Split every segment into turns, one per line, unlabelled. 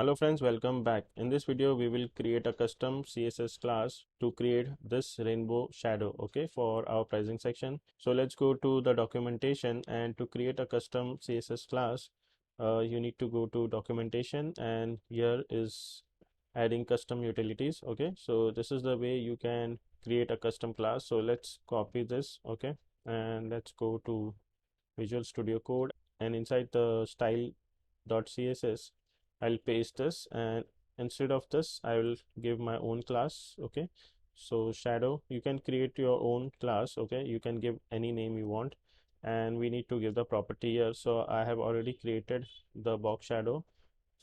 Hello friends, welcome back. In this video, we will create a custom CSS class to create this rainbow shadow, okay, for our pricing section. So let's go to the documentation, and to create a custom CSS class, you need to go to documentation, and here is adding custom utilities, okay. So this is the way you can create a custom class. So let's copy this, okay, and let's go to Visual Studio Code, and inside the style.css I'll paste this, and instead of this I will give my own class, okay. So shadow, you can create your own class, okay, you can give any name you want, and we need to give the property here. So I have already created the box shadow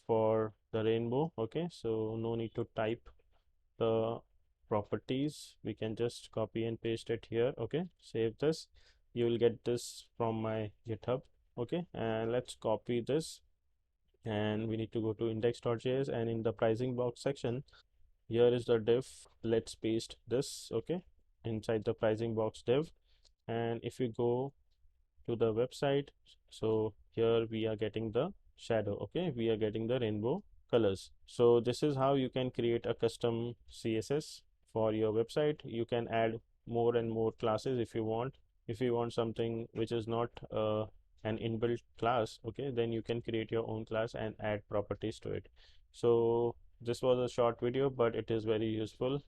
for the rainbow, okay, so no need to type the properties, we can just copy and paste it here, okay. Save this, you will get this from my GitHub, okay. And let's copy this, and we need to go to index.js, and in the pricing box section, here is the div. Let's paste this, okay, inside the pricing box div. And if you go to the website, so here we are getting the shadow, okay, we are getting the rainbow colors. So this is how you can create a custom CSS for your website. You can add more and more classes if you want. If you want something which is not an inbuilt class, okay, then you can create your own class and add properties to it. So this was a short video, but it is very useful,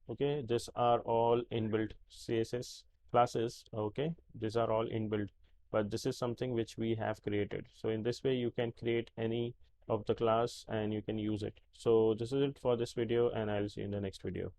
okay. These are all inbuilt CSS classes, okay, these are all inbuilt, but this is something which we have created. So in this way you can create any of the class and you can use it. So this is it for this video, and I'll see you in the next video.